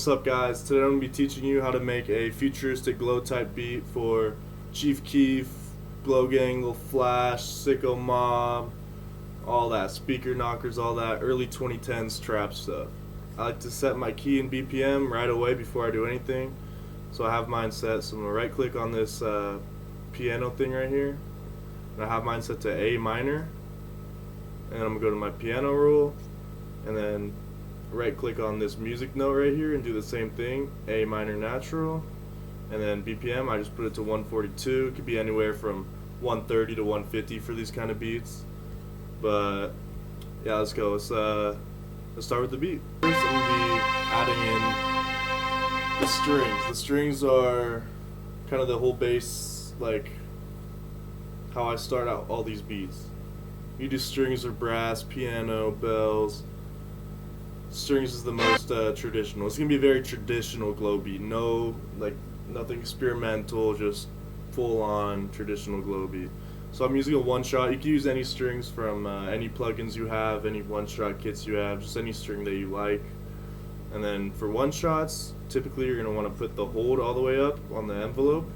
What's up, guys? Today I'm going to be teaching you how to make a Futuristic Glo type beat for chiefkeef, Glo Gang, little flash, SICKO, MOBB, all that, speaker knockerz, all that early 2010s trap stuff. I like to set my key and BPM right away before I do anything. So I have mine set, so I'm going to right click on this piano thing right here. And I have mine set to A minor. And I'm going to go to my piano roll and then right click on this music note right here and do the same thing, A minor natural, and then BPM I just put it to 142. It could be anywhere from 130 to 150 for these kind of beats, but yeah, let's go. Let's start with the beat. First I'm going to be adding in the strings. The strings are kind of the whole bass, like how I start out all these beats. You do strings or brass, piano, bells. Strings is the most traditional. It's gonna be a very traditional Glo beat. No, like nothing experimental, just full-on traditional Glo beat. So I'm using a one-shot. You can use any strings from any plugins you have, any one-shot kits you have, just any string that you like. And then for one-shots, typically you're gonna want to put the hold all the way up on the envelope,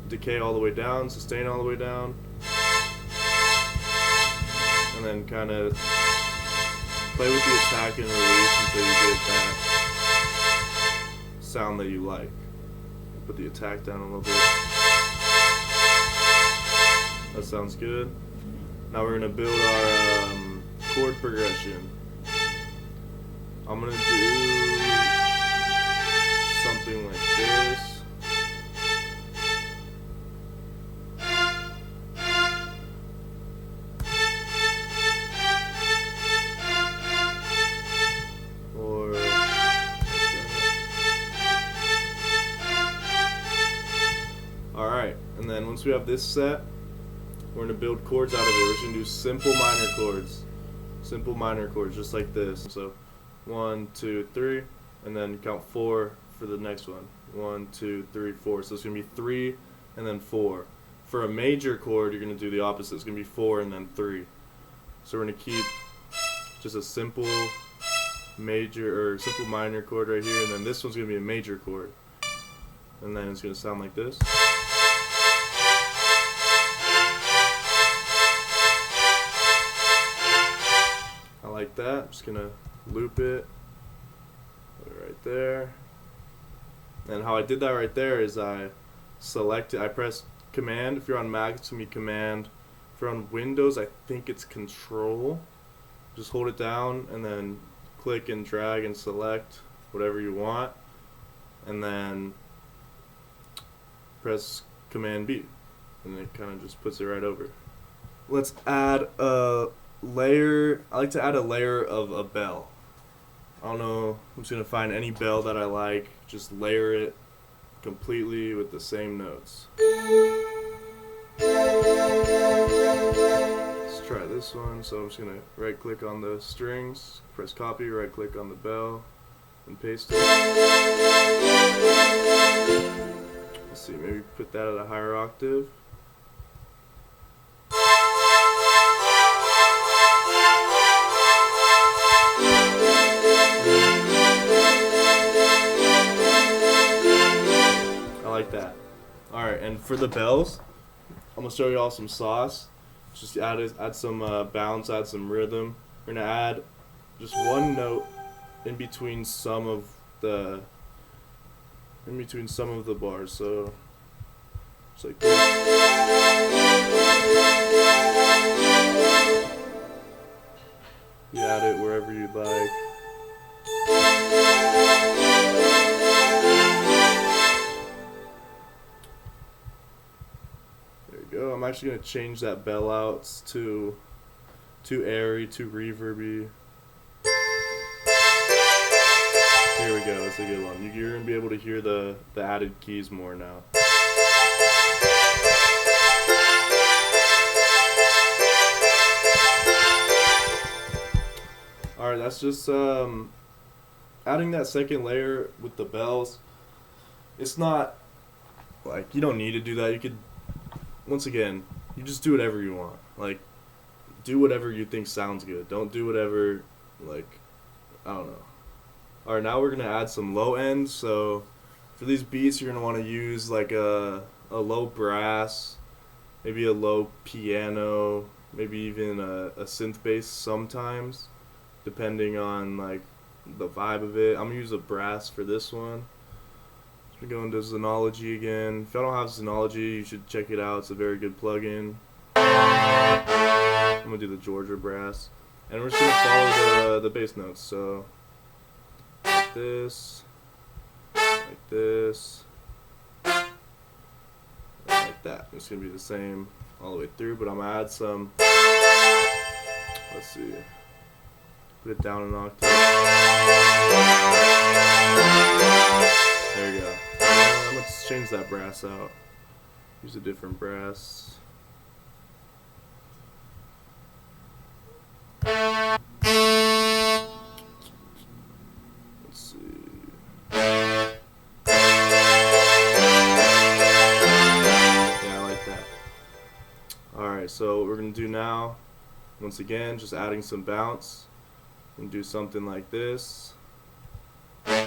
decay all the way down, sustain all the way down, and then kind of play with the attack and release until you get that sound that you like. Put the attack down a little bit. That sounds good. Now we're going to build our chord progression. I'm going to do something like this. And then once we have this set, we're going to build chords out of it. We're just going to do simple minor chords. Simple minor chords, just like this. So 1, 2, 3, and then count 4 for the next one. 1, 2, 3, 4. So it's going to be 3 and then 4. For a major chord, you're going to do the opposite. It's going to be 4 and then 3. So we're going to keep just a simple major or simple minor chord right here, and then this one's going to be a major chord. And then it's going to sound like this. Like that. I'm just gonna loop it, put it right there. And how I did that right there is I press Command. If you're on Mac, it's gonna be Command. If you're on Windows, I think it's Control. Just hold it down and then click and drag and select whatever you want, and then press Command B, and it kind of just puts it right over. Let's add a layer. I like to add a layer of a bell. I don't know, I'm just going to find any bell that I like, just layer it completely with the same notes. Let's try this one. So I'm just going to right click on the strings, press copy, right click on the bell, and paste it. Let's see, maybe put that at a higher octave. Like that. Alright, and for the bells, I'm going to show you all some sauce. Just add some bounce, add some rhythm. We're going to add just one note in between some of the bars. So just like this. You add it wherever you'd like. Go. I'm actually going to change that bell outs to too airy, too reverby. Here we go, that's a good one. You're going to be able to hear the added keys more now. Alright, that's just adding that second layer with the bells. It's not like, you don't need to do that. You could, once again, you just do whatever you want. Like, do whatever you think sounds good. Don't do whatever, like, I don't know. Alright, now we're gonna add some low end. So for these beats, you're gonna want to use like a low brass, maybe a low piano, maybe even a synth bass sometimes, depending on like the vibe of it. I'm gonna use a brass for this one. We're going to Xenology again. If y'all don't have Xenology, you should check it out. It's a very good plugin. I'm gonna do the Georgia brass, and we're just gonna follow the bass notes. So like this, like this, and like that. It's gonna be the same all the way through, but I'm gonna add some. Let's see. Put it down an octave. There you go. Let's change that brass out. Use a different brass. Let's see. Yeah, I like that. Alright, so what we're going to do now, once again, just adding some bounce. And do something like this. You're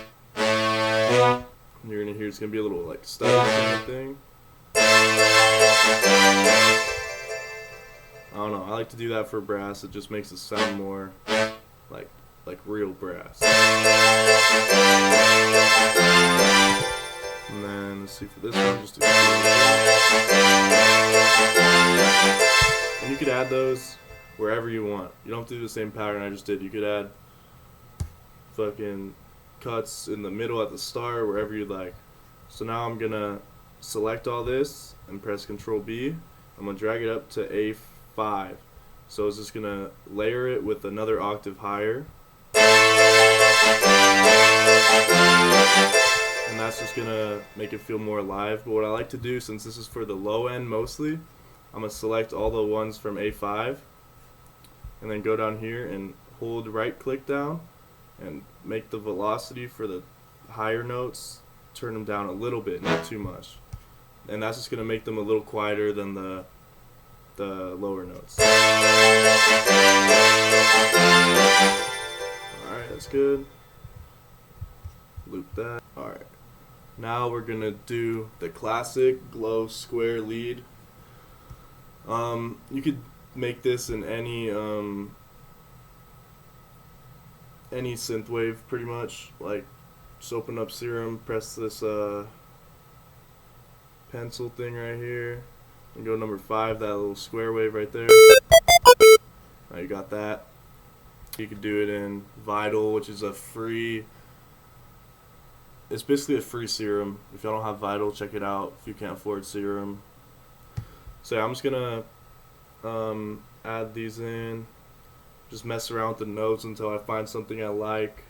gonna hear it's gonna be a little like stutter kind of thing. I don't know. I like to do that for brass. It just makes it sound more like real brass. And then let's see for this one, just do and you could add those wherever you want. You don't have to do the same pattern I just did. You could add fucking cuts in the middle at the start, wherever you'd like. So now I'm gonna select all this and press Control B. I'm gonna drag it up to A5. So it's just gonna layer it with another octave higher. And that's just gonna make it feel more alive. But what I like to do, since this is for the low end mostly, I'm gonna select all the ones from A5 and then go down here and hold right click down and make the velocity for the higher notes, turn them down a little bit, not too much. And that's just going to make them a little quieter than the lower notes. Alright, that's good. Loop that. Alright. Now we're going to do the classic Glo square lead. You could make this in any synthwave pretty much. Like, just open up Serum, press this pencil thing right here, and go number 5, that little square wave right there. Now you got that. You could do it in Vital, which is a free, it's basically a free Serum. If y'all don't have Vital, check it out if you can't afford Serum. So yeah, I'm just gonna add these in. Just mess around with the notes until I find something I like.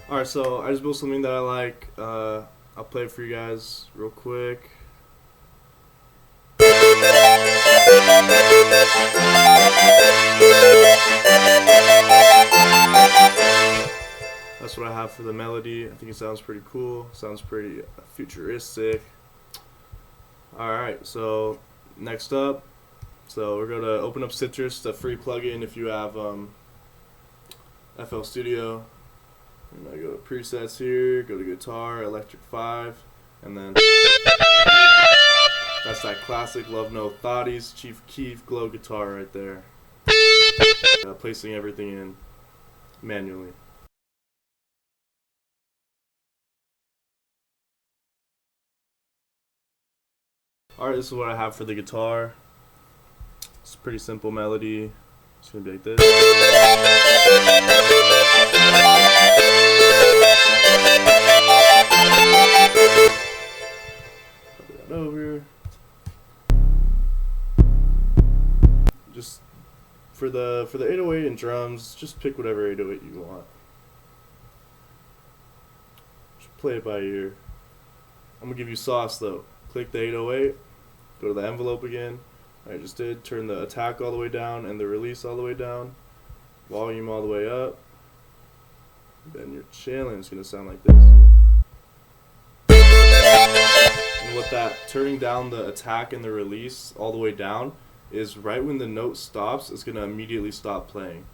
Alright, so I just built something that I like. I'll play it for you guys real quick. That's what I have for the melody. I think it sounds pretty cool. Sounds pretty futuristic. Alright, so next up, so we're going to open up Citrus, the free plugin if you have FL Studio. And I go to presets here, go to guitar, electric 5, and then that's that classic Love No Thotties Chiefkeef Glo guitar right there. Placing everything in manually. Alright, this is what I have for the guitar. It's a pretty simple melody. It's going to be like this. Copy that over. Just for the 808 and drums, just pick whatever 808 you want. Just play it by ear. I'm going to give you sauce though. Click the 808, go to the envelope again. I just did. Turn the attack all the way down and the release all the way down. Volume all the way up. Then you're chilling. It's gonna sound like this. And what that turning down the attack and the release all the way down is right when the note stops, it's gonna immediately stop playing.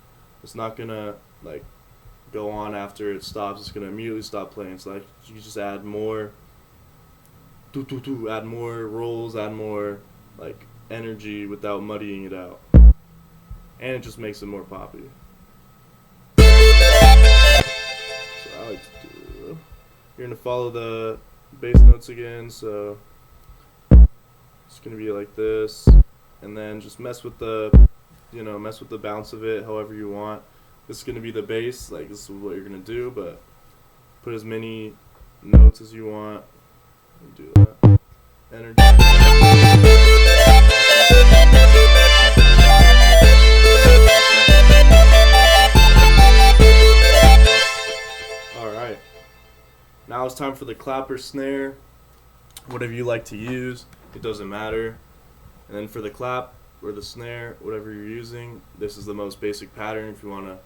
It's not gonna like go on after it stops. It's gonna immediately stop playing. It's like you just add more, add more rolls, add more like energy without muddying it out, and it just makes it more poppy. So I like to do. You're gonna follow the bass notes again, so it's gonna be like this, and then just mess with the, mess with the bounce of it however you want. This is gonna be the bass, like this is what you're gonna do, but put as many notes as you want. And do that. Energy. Alright. Now it's time for the clapper snare. Whatever you like to use, it doesn't matter. And then for the clap or the snare, whatever you're using, this is the most basic pattern if you want to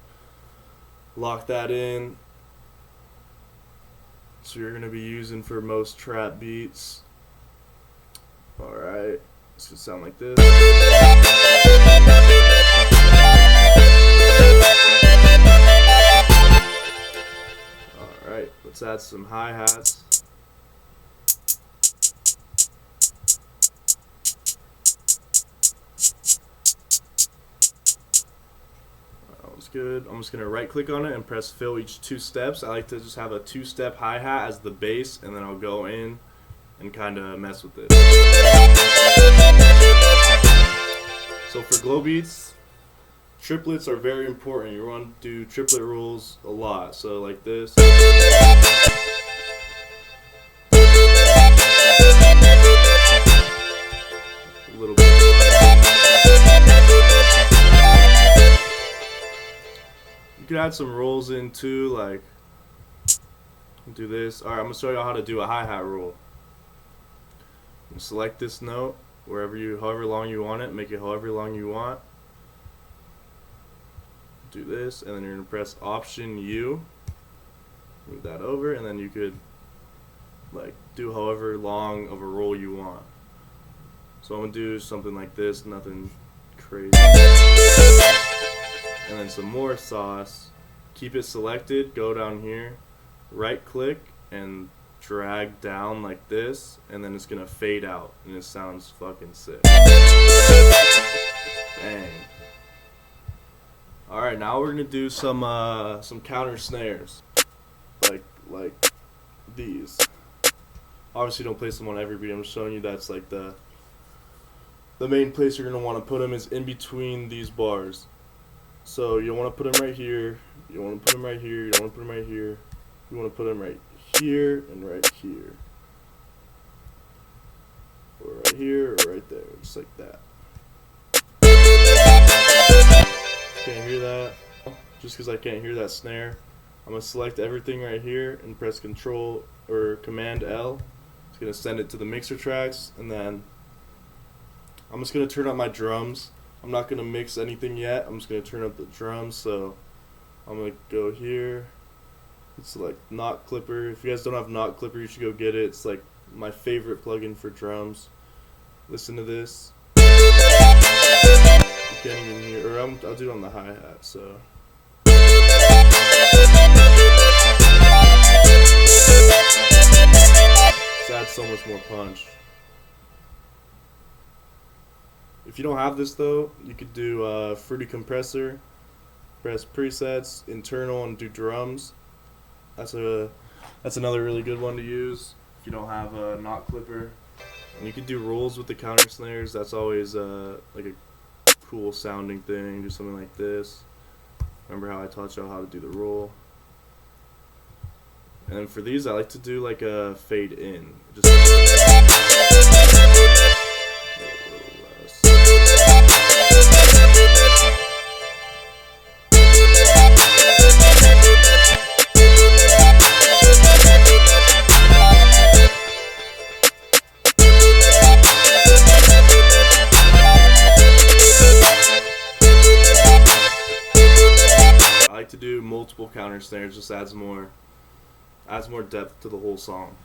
lock that in. So you're going to be using for most trap beats. Alright, this could sound like this. Alright, let's add some hi-hats. Good. I'm just going to right click on it and press fill each 2 steps. I like to just have a 2-step hi-hat as the bass, and then I'll go in and kind of mess with it. So for glow beats, triplets are very important. You want to do triplet rolls a lot. So like this. A little bit. You can add some rolls in too, like do this. Alright, I'm gonna show you how to do a hi-hat roll. Select this note however long you want it, make it however long you want. Do this, and then you're gonna press Option U, move that over, and then you could like do however long of a roll you want. So I'm gonna do something like this, nothing crazy. And then some more sauce. Keep it selected, go down here, right click, and drag down like this, and then it's gonna fade out, and it sounds fucking sick. Dang. Alright, now we're gonna do some counter snares. Like these. Obviously don't place them on every beat, I'm just showing you that's like the main place you're gonna want to put them is in between these bars. So you want to put them right here, you want to put them right here, you don't want to put them right here, you want to put them right here and right here. Or right here or right there, just like that. Can't hear that? Just because I can't hear that snare, I'm going to select everything right here and press Control or Command L. It's going to send it to the mixer tracks, and then I'm just going to turn up my drums. I'm not going to mix anything yet. I'm just going to turn up the drums. So I'm going to go here. It's like Knock Clipper. If you guys don't have Knock Clipper, you should go get it. It's like my favorite plugin for drums. Listen to this. You can't even hear, or I'll do it on the hi-hat. So this adds so much more punch. If you don't have this though, you could do Fruity Compressor, press presets, internal, and do drums. That's another really good one to use if you don't have a Knock Clipper. And you could do rolls with the counter snares. That's always like a cool sounding thing. Do something like this. Remember how I taught y'all how to do the roll? And then for these, I like to do like a fade in. Just to do multiple counter snares just adds more depth to the whole song.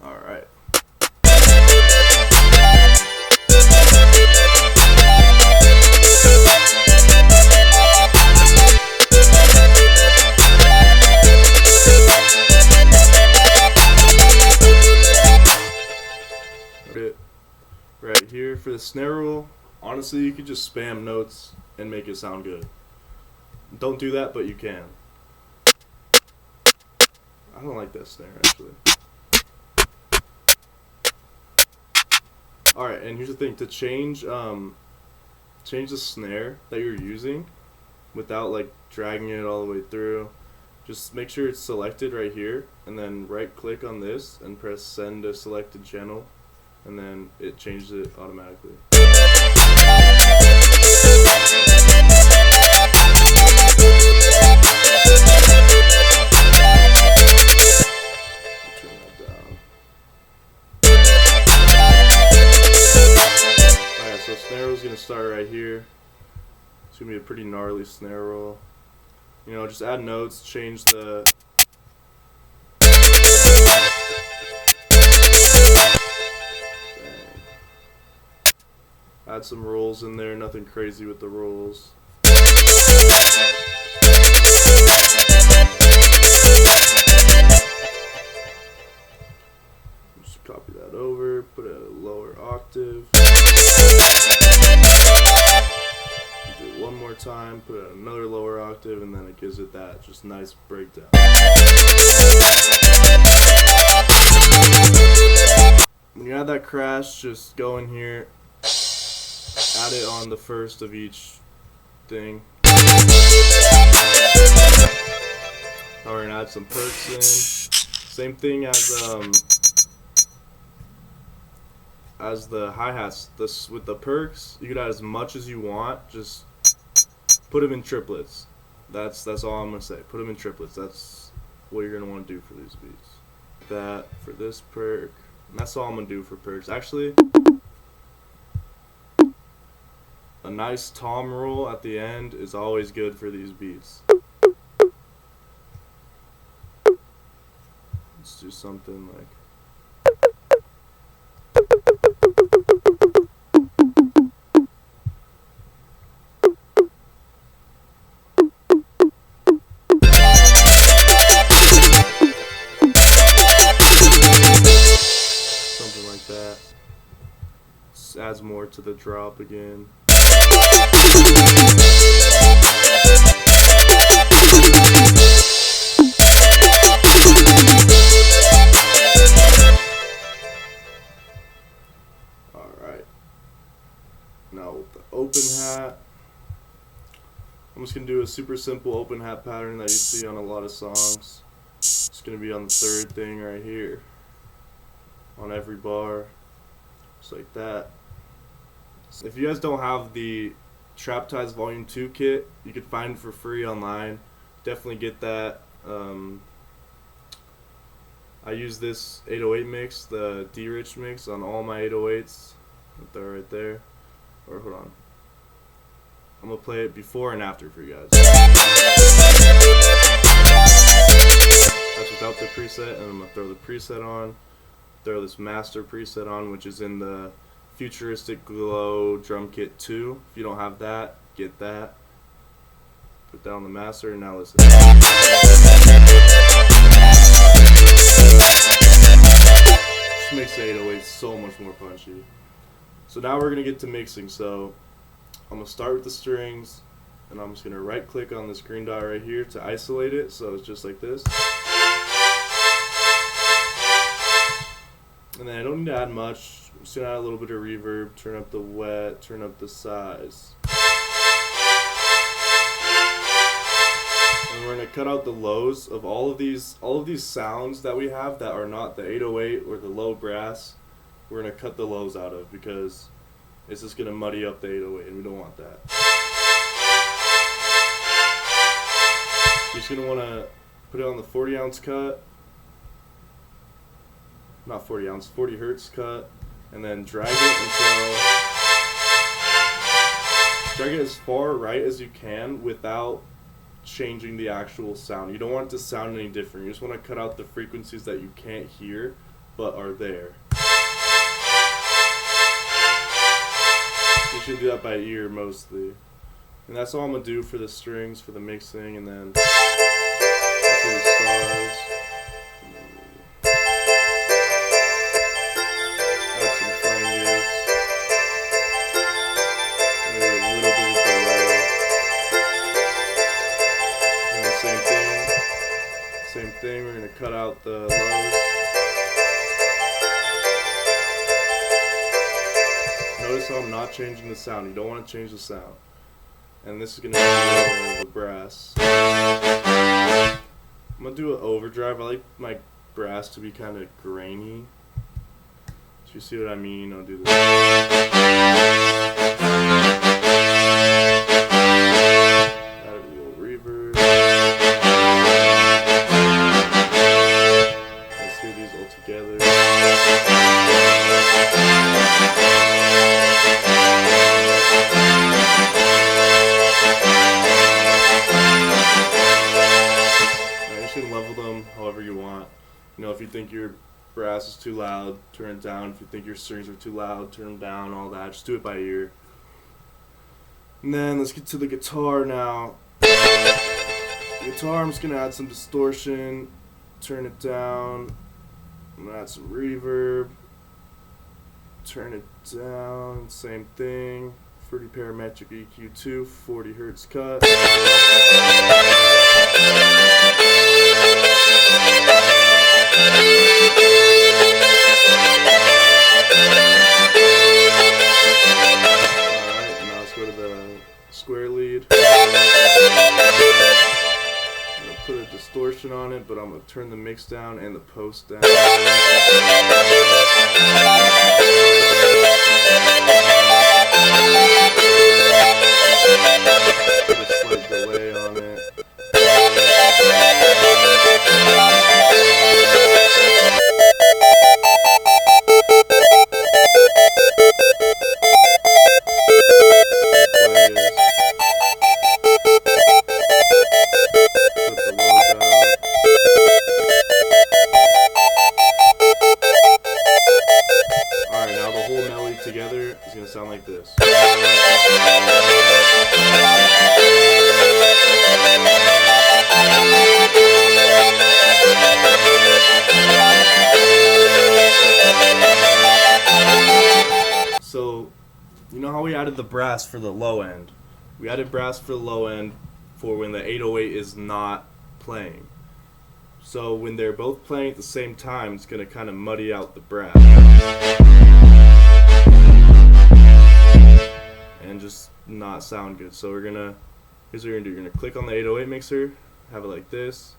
All right. Right here for the snare roll, honestly, you could just spam notes and make it sound good. Don't do that, but you can. I don't like that snare, actually. Alright, and here's the thing, to change the snare that you're using without like dragging it all the way through, just make sure it's selected right here, and then right click on this and press send to selected channel, and then it changes it automatically. Turn that down. Alright, so snare roll is going to start right here. It's going to be a pretty gnarly snare roll. You know, just add notes, change the add some rolls in there, nothing crazy with the rolls. Just copy that over, put it at a lower octave. Do it one more time, put it at another lower octave, and then it gives it that just nice breakdown. When you add that crash, just go in here, add it on the first of each thing. Now we're gonna add some perks in. Same thing as the hi-hats. This with the perks, you could add as much as you want. Just put them in triplets. That's all I'm gonna say. Put them in triplets. That's what you're gonna want to do for these beats. That for this perk. And that's all I'm gonna do for perks. Actually, a nice tom roll at the end is always good for these beats. Let's do something like. Something like that. Just adds more to the drop again. Alright. Now with the open hat, I'm just going to do a super simple open hat pattern that you see on a lot of songs. It's going to be on the third thing right here. On every bar. Just like that. So if you guys don't have the Trap Ties Volume 2 kit, you can find it for free online. Definitely get that. I use this 808 mix, the D-Rich mix, on all my 808s. They're right there. Or hold on. I'm going to play it before and after for you guys. That's without the preset, and I'm going to throw the preset on. Throw this master preset on, which is in the Futuristic Glo drum kit 2. If you don't have that, get that. Put that on the master, and now listen. Just makes the 808 so much more punchy. So now we're going to get to mixing. So I'm going to start with the strings, and I'm just going to right click on this green dot right here to isolate it. So it's just like this. And then I don't need to add much. I'm just going to add a little bit of reverb, turn up the wet, turn up the size. And we're going to cut out the lows of all of these sounds that we have that are not the 808 or the low brass. We're going to cut the lows out of because it's just going to muddy up the 808 and we don't want that. You're just going to want to put it on the 40 ounce cut. Not 40 ounce, 40 hertz cut. and then drag it as far right as you can without changing the actual sound. You don't want it to sound any different. You just want to cut out the frequencies that you can't hear but are there. You should do that by ear mostly. And that's all I'm going to do for the strings, for the mixing, and then for the stars. Add some flanges. Maybe a little bit of delay. And the same thing, we're going to cut out the lows. Notice how I'm not changing the sound. You don't want to change the sound. And this is going to be the brass. I'm going to do an overdrive. I like my brass to be kind of grainy. So you see what I mean? I'll do this. Add a little reverb. Let's hear these all together. Level them however you want. You know, if you think your brass is too loud, turn it down. If you think your strings are too loud, turn them down, all that. Just do it by ear. And then let's get to the guitar now. The guitar, I'm just going to add some distortion, turn it down. I'm going to add some reverb, turn it down, same thing. Fruity parametric EQ2, 40 Hertz cut. Alright, now let's go to the square lead. I'm going to put a distortion on it, but I'm going to turn the mix down and the post down. Put a slight delay on it. Alright, now the whole melody together is going to sound like this. So, you know how we added the brass for the low end? We added brass for the low end for when the 808 is not playing. So when they're both playing at the same time, it's going to kind of muddy out the brass. And just not sound good. So here's what you're going to do. You're going to click on the 808 mixer, have it like this,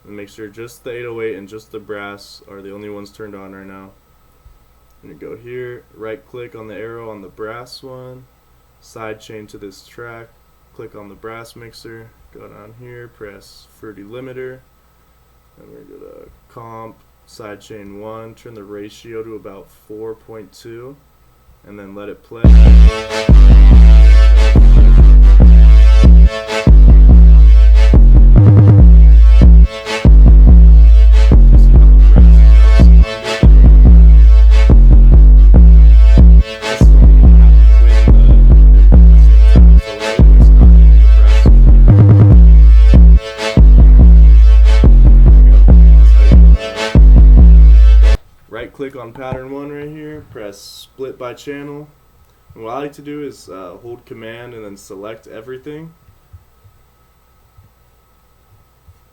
and make sure just the 808 and just the brass are the only ones turned on right now. And you go here, right click on the arrow on the brass one, side chain to this track, click on the brass mixer, go down here, press Fruity limiter, and we're going to comp, side chain 1, turn the ratio to about 4.2, and then let it play. Click on pattern 1 right here, press split by channel, and what I like to do is hold command and then select everything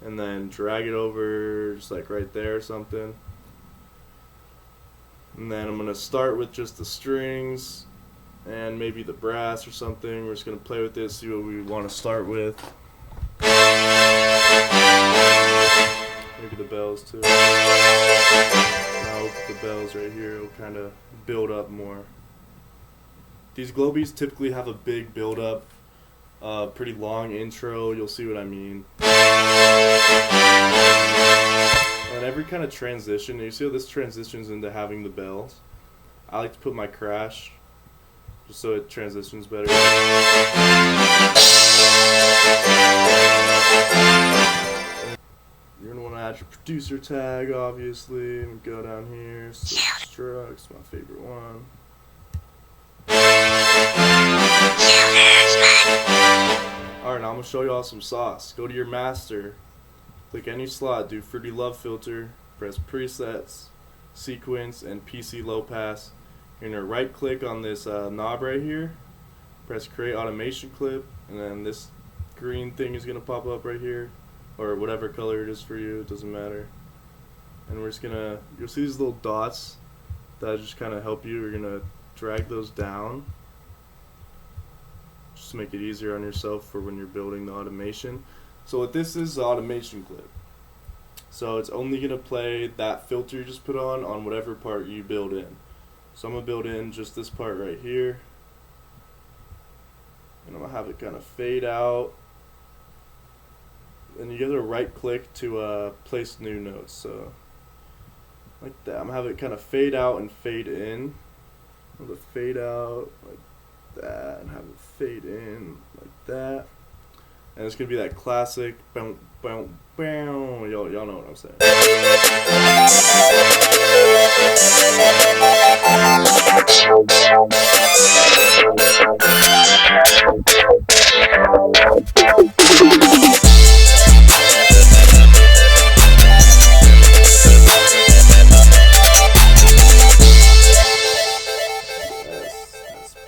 and then drag it over just like right there or something, and then I'm going to start with just the strings and maybe the brass or something. We're just going to play with this, see what we want to start with. Maybe the bells too. Now with the bells right here, it'll kind of build up more. These Glo beats typically have a big build up, pretty long intro, you'll see what I mean. And every kind of transition, you see how this transitions into having the bells? I like to put my crash just so it transitions better. You're gonna want to add your producer tag, obviously, and go down here. Chiraq's my favorite one. Alright, now I'm gonna show you all some sauce. Go to your master, click any slot, do Fruity Love Filter, press presets, sequence, and PC low pass. You're gonna right click on this knob right here, press create automation clip, and then this green thing is gonna pop up right here, or whatever color it is for you, it doesn't matter. And we're just gonna, you'll see these little dots that just kind of help you. We're gonna drag those down just to make it easier on yourself for when you're building the automation. So what this is, the automation clip. So it's only gonna play that filter you just put on whatever part you build in. So I'm gonna build in just this part right here, and I'm gonna have it kind of fade out. And you gotta right click to place new notes. So like that. I'm gonna have it kind of fade out and fade in. I'm gonna fade out like that and have it fade in like that. And it's gonna be that classic boom, boom, boom. Y'all know what I'm saying.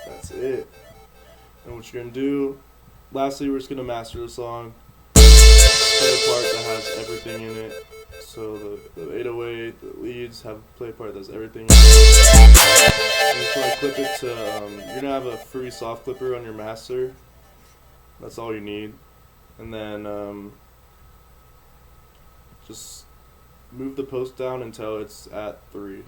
That's it. And what you're gonna do, lastly, we're just gonna master the song. Play a part that has everything in it. So the 808, the leads have a play part that has everything in it. And just want to clip it to, you're gonna have a free soft clipper on your master. That's all you need. And then just move the post down until it's at 3.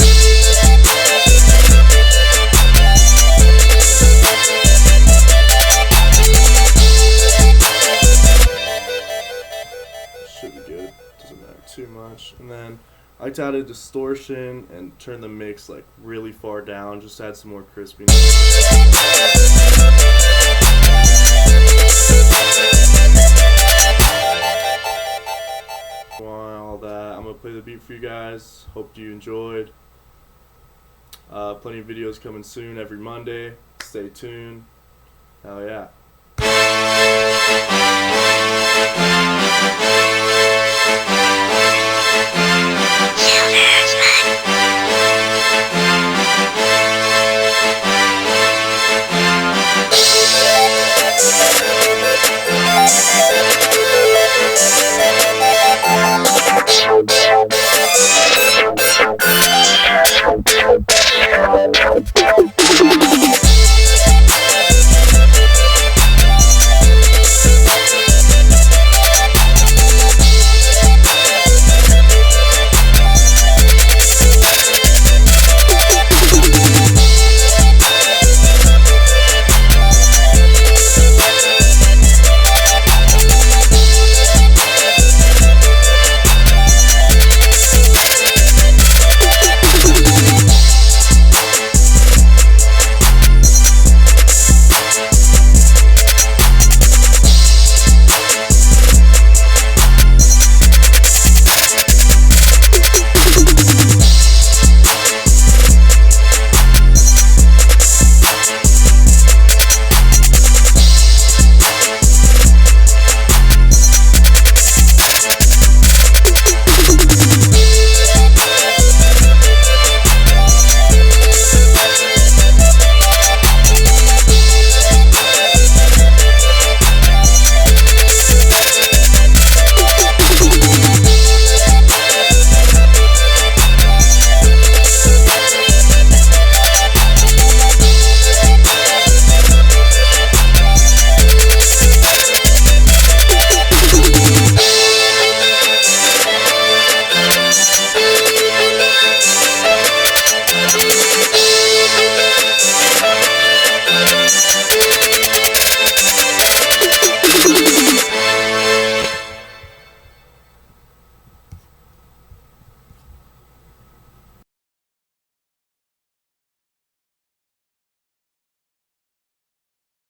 Should be good, doesn't matter too much. And then I like to add a distortion and turn the mix like really far down, just add some more crispiness. All that. I'm gonna play the beat for you guys. Hope you enjoyed. Plenty of videos coming soon every Monday. Stay tuned. Hell yeah.